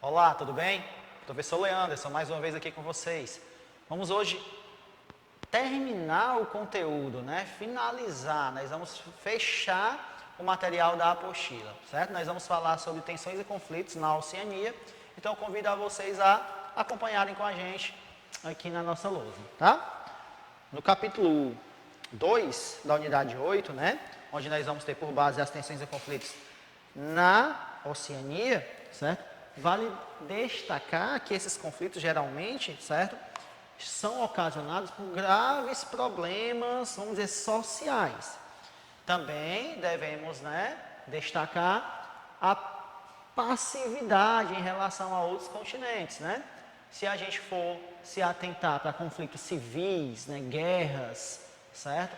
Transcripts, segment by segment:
Olá, tudo bem? Professor Leanderson, mais uma vez aqui com vocês. Vamos hoje terminar o conteúdo, né? Finalizar, nós vamos fechar o material da apostila, certo? Nós vamos falar sobre tensões e conflitos na Oceania, então eu convido a vocês a acompanharem com a gente aqui na nossa lousa, tá? No capítulo 2 da unidade 8, né? Onde nós vamos ter por base as tensões e conflitos na Oceania, certo? Vale destacar que esses conflitos geralmente, certo, são ocasionados por graves problemas, vamos dizer, sociais. Também devemos, né, destacar a passividade em relação a outros continentes, né? Se a gente for se atentar para conflitos civis, né, guerras, certo?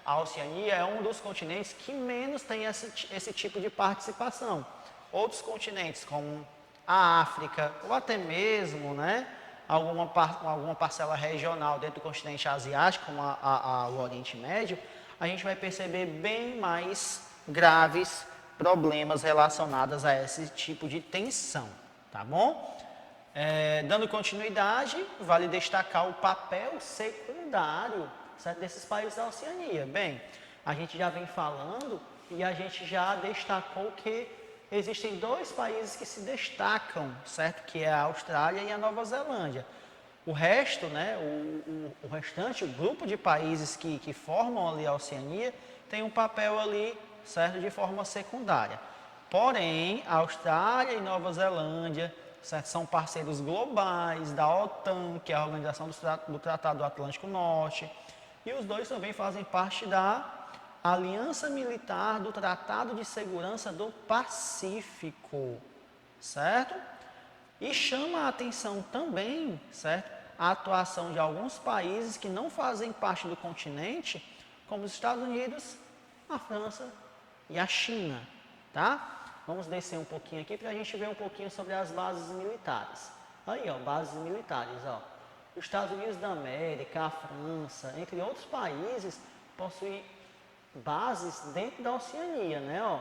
A Oceania é um dos continentes que menos tem esse tipo de participação. Outros continentes, como a África, ou até mesmo, né, alguma parcela regional dentro do continente asiático, como o Oriente Médio, a gente vai perceber bem mais graves problemas relacionados a esse tipo de tensão, tá bom? Dando continuidade, vale destacar o papel secundário, certo, desses países da Oceania. Bem, a gente já vem falando e a gente já destacou que existem dois países que se destacam, certo? Que é a Austrália e a Nova Zelândia. O resto, né, o restante, o grupo de países que formam ali a Oceania, tem um papel ali, certo, de forma secundária. Porém, a Austrália e Nova Zelândia, certo, são parceiros globais da OTAN, que é a Organização do Tratado do Atlântico Norte, e os dois também fazem parte da Aliança Militar do Tratado de Segurança do Pacífico, certo? E chama a atenção também, certo, a atuação de alguns países que não fazem parte do continente, como os Estados Unidos, a França e a China, tá? Vamos descer um pouquinho aqui para a gente ver um pouquinho sobre as bases militares. Aí, ó, bases militares, ó. Os Estados Unidos da América, a França, entre outros países, possuem bases dentro da Oceania, né? Ó,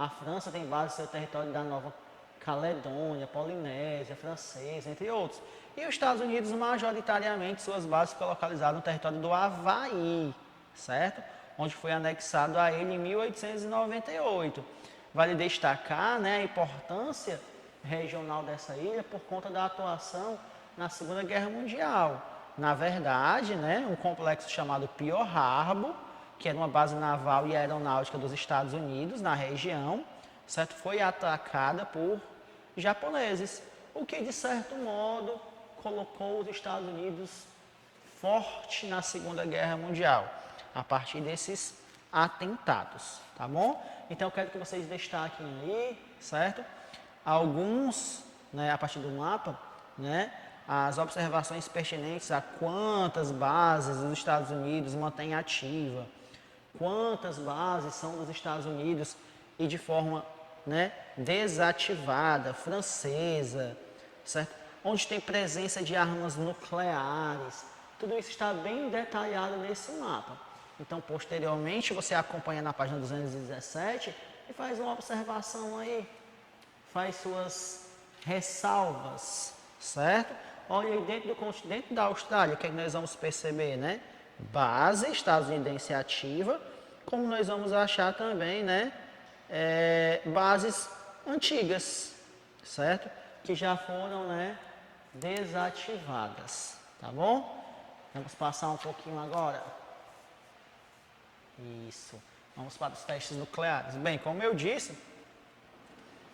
a França tem base no seu território da Nova Caledônia, Polinésia Francesa, entre outros. E os Estados Unidos, majoritariamente, suas bases ficam localizadas no território do Havaí, certo? Onde foi anexado a ele em 1898. Vale destacar, né, a importância regional dessa ilha por conta da atuação na Segunda Guerra Mundial. Na verdade, né, um complexo chamado Pearl Harbor, que era uma base naval e aeronáutica dos Estados Unidos na região, certo, foi atacada por japoneses, o que de certo modo colocou os Estados Unidos forte na Segunda Guerra Mundial, a partir desses atentados, tá bom? Então eu quero que vocês destaquem aí, certo? Alguns, né, a partir do mapa, né, as observações pertinentes a quantas bases os Estados Unidos mantêm ativa, quantas bases são dos Estados Unidos e de forma, né, desativada, francesa, certo? Onde tem presença de armas nucleares. Tudo isso está bem detalhado nesse mapa. Então, posteriormente, você acompanha na página 217 e faz uma observação aí, faz suas ressalvas, certo? Olha aí dentro da Austrália, o que é que nós vamos perceber, né? Base estadunidense ativa, como nós vamos achar também, né? Bases antigas, certo? Que já foram, né, desativadas, tá bom? Vamos passar um pouquinho agora. Isso. Vamos para os testes nucleares. Bem, como eu disse,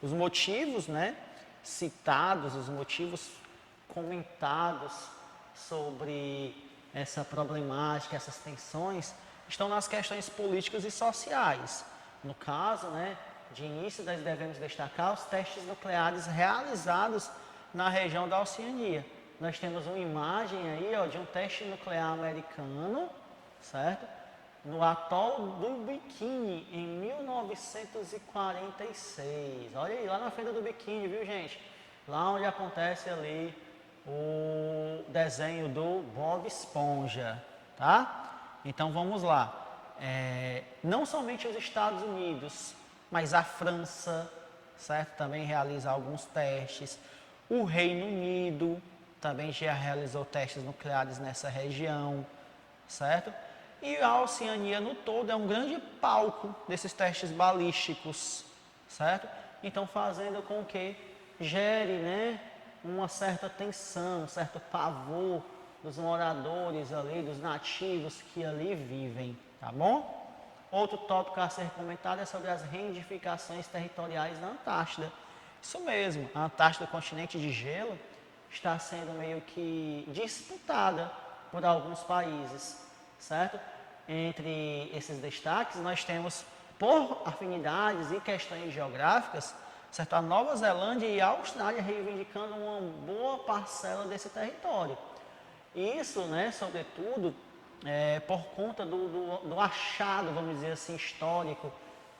os motivos, né, citados, os motivos comentados sobre essa problemática, essas tensões, estão nas questões políticas e sociais. No caso, né, de início, nós devemos destacar os testes nucleares realizados na região da Oceania. Nós temos uma imagem aí, ó, de um teste nuclear americano, certo? No atol do Bikini, em 1946. Olha aí, lá na frente do Bikini, viu, gente? Lá onde acontece ali o desenho do Bob Esponja, tá? Então vamos lá. Não somente os Estados Unidos, mas a França, certo? Também realiza alguns testes. O Reino Unido também já realizou testes nucleares nessa região, certo? E a Oceania no todo é um grande palco desses testes balísticos, certo? Então fazendo com que gere, né, uma certa tensão, um certo pavor dos moradores ali, dos nativos que ali vivem, tá bom? Outro tópico a ser comentado é sobre as reivindicações territoriais na Antártida. Isso mesmo, a Antártida, o continente de gelo, está sendo meio que disputada por alguns países, certo? Entre esses destaques, nós temos, por afinidades e questões geográficas, certo? A Nova Zelândia e a Austrália reivindicando uma boa parcela desse território. Isso, né, sobretudo, por conta do achado, vamos dizer assim, histórico,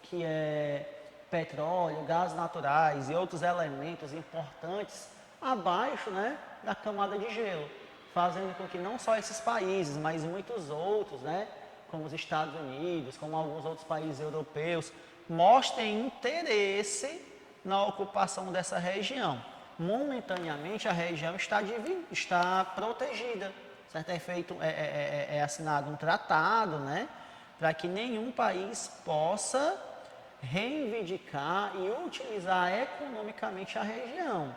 que é petróleo, gases naturais e outros elementos importantes abaixo, né, da camada de gelo, fazendo com que não só esses países, mas muitos outros, né, como os Estados Unidos, como alguns outros países europeus, mostrem interesse na ocupação dessa região. Momentaneamente a região está protegida, certo? É assinado um tratado, né, para que nenhum país possa reivindicar e utilizar economicamente a região.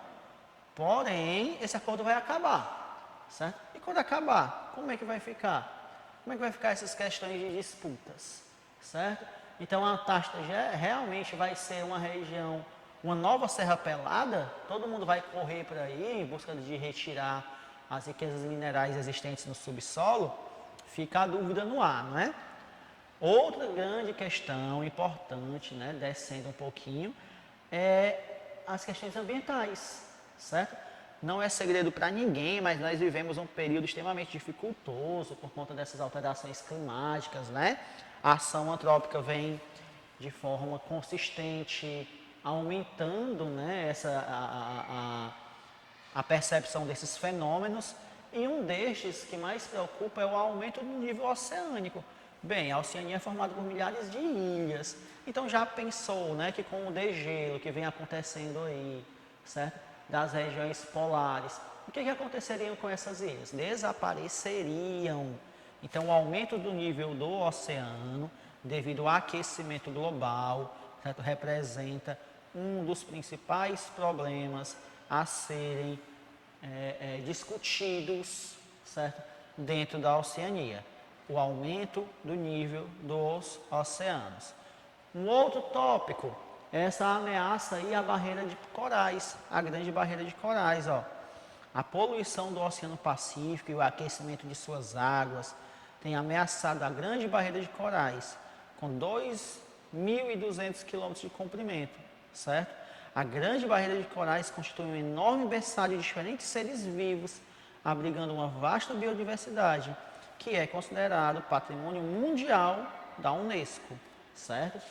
Porém, esse acordo vai acabar, certo? E quando acabar, como é que vai ficar? Como é que vai ficar essas questões de disputas, certo? Então, a Antártida realmente vai ser uma região, uma nova Serra Pelada, todo mundo vai correr por aí em busca de retirar as riquezas minerais existentes no subsolo, fica a dúvida no ar, não é? Outra grande questão importante, né, descendo um pouquinho, é as questões ambientais, certo? Não é segredo para ninguém, mas nós vivemos um período extremamente dificultoso por conta dessas alterações climáticas, né? A ação antrópica vem de forma consistente, aumentando, né, a percepção desses fenômenos, e um destes que mais preocupa é o aumento do nível oceânico. Bem, a Oceania é formada por milhares de ilhas, então já pensou, né, que com o degelo que vem acontecendo aí, certo? Das regiões polares, o que aconteceria com essas ilhas? Desapareceriam. Então, o aumento do nível do oceano, devido ao aquecimento global, certo? Representa um dos principais problemas a serem discutidos, certo? Dentro da Oceania, o aumento do nível dos oceanos. Um outro tópico, essa ameaça aí à barreira de corais, a grande barreira de corais, ó. A poluição do Oceano Pacífico e o aquecimento de suas águas tem ameaçado a grande barreira de corais, com 2.200 quilômetros de comprimento, certo? A grande barreira de corais constitui um enorme berçário de diferentes seres vivos, abrigando uma vasta biodiversidade, que é considerado patrimônio mundial da Unesco, certo?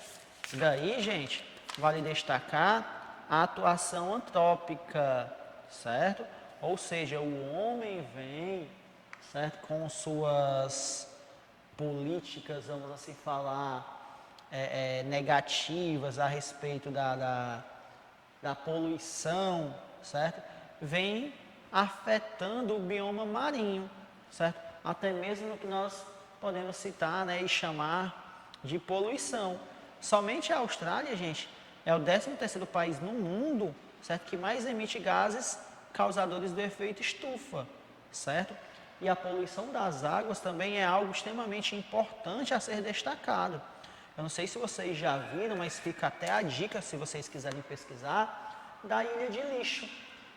Daí, gente, vale destacar a atuação antrópica, certo? Ou seja, o homem vem, certo, com suas políticas, vamos assim falar, negativas a respeito da poluição, certo? Vem afetando o bioma marinho, certo? Até mesmo no que nós podemos citar, né, e chamar de poluição. Somente a Austrália, gente, é o 13º país no mundo, certo, que mais emite gases causadores do efeito estufa, certo? E a poluição das águas também é algo extremamente importante a ser destacado. Eu não sei se vocês já viram, mas fica até a dica, se vocês quiserem pesquisar, da ilha de lixo.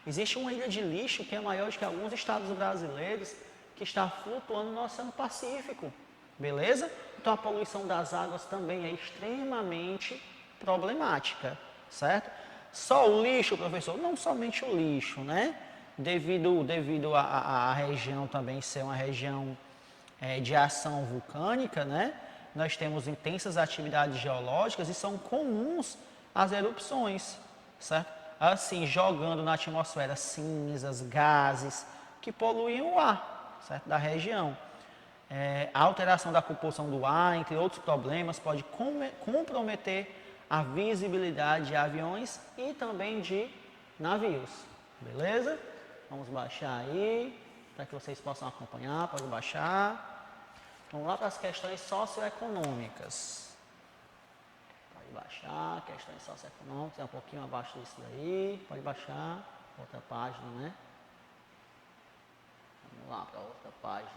Existe uma ilha de lixo que é maior do que alguns estados brasileiros, que está flutuando no Oceano Pacífico, beleza? Então a poluição das águas também é extremamente problemática, certo? Só o lixo, professor? Não somente o lixo, né? Devido a região também ser uma região de ação vulcânica, né? Nós temos intensas atividades geológicas e são comuns as erupções, certo? Assim, jogando na atmosfera cinzas, gases que poluem o ar, certo? Da região. A alteração da composição do ar, entre outros problemas, pode comprometer a visibilidade de aviões e também de navios, Beleza? Vamos baixar aí, para que vocês possam acompanhar, pode baixar. Vamos lá para as questões socioeconômicas. Pode baixar, questões socioeconômicas, é um pouquinho abaixo disso daí, pode baixar, outra página, né? Vamos lá para outra página.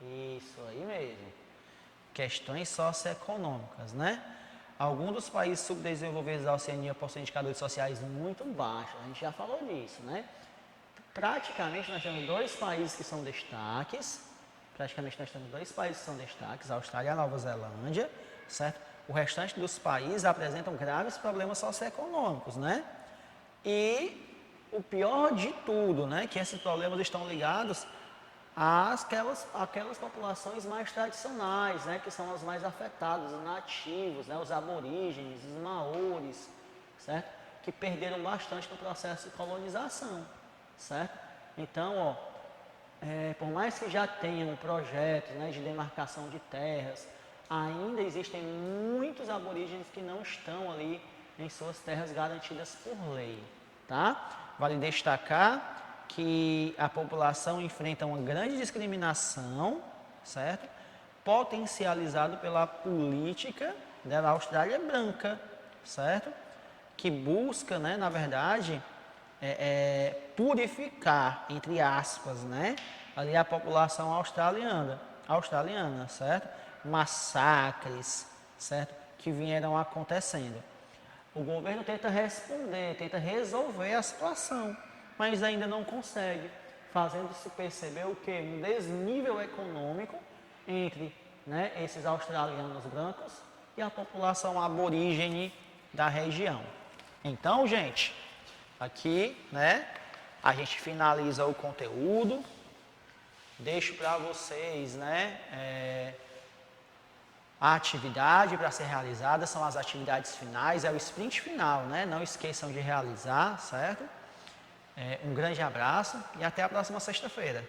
Isso aí mesmo. Questões socioeconômicas, né? Alguns dos países subdesenvolvidos da Oceania possuem indicadores sociais muito baixos, a gente já falou disso, né? Praticamente nós temos dois países que são destaques, a Austrália e a Nova Zelândia, certo? O restante dos países apresentam graves problemas socioeconômicos, né? E o pior de tudo, né? Que esses problemas estão ligados àquelas populações mais tradicionais, né? Que são as mais afetadas, os nativos, né? Os aborígenes, os maores, certo? Que perderam bastante no processo de colonização. Certo? Então, ó, por mais que já tenham projetos, né, de demarcação de terras, ainda existem muitos aborígenes que não estão ali em suas terras garantidas por lei. Tá? Vale destacar que a população enfrenta uma grande discriminação, certo? Potencializado pela política da Austrália branca, certo? Que busca, né, na verdade, purificar, entre aspas, né, ali a população australiana, certo? Massacres, certo? Que vieram acontecendo. O governo tenta responder, tenta resolver a situação, mas ainda não consegue, fazendo-se perceber o quê? Um desnível econômico entre, né, esses australianos brancos e a população aborígene da região. Então, gente, aqui, né, a gente finaliza o conteúdo, deixo para vocês, né, a atividade para ser realizada, são as atividades finais, é o sprint final, né, não esqueçam de realizar, certo? Um grande abraço e até a próxima sexta-feira.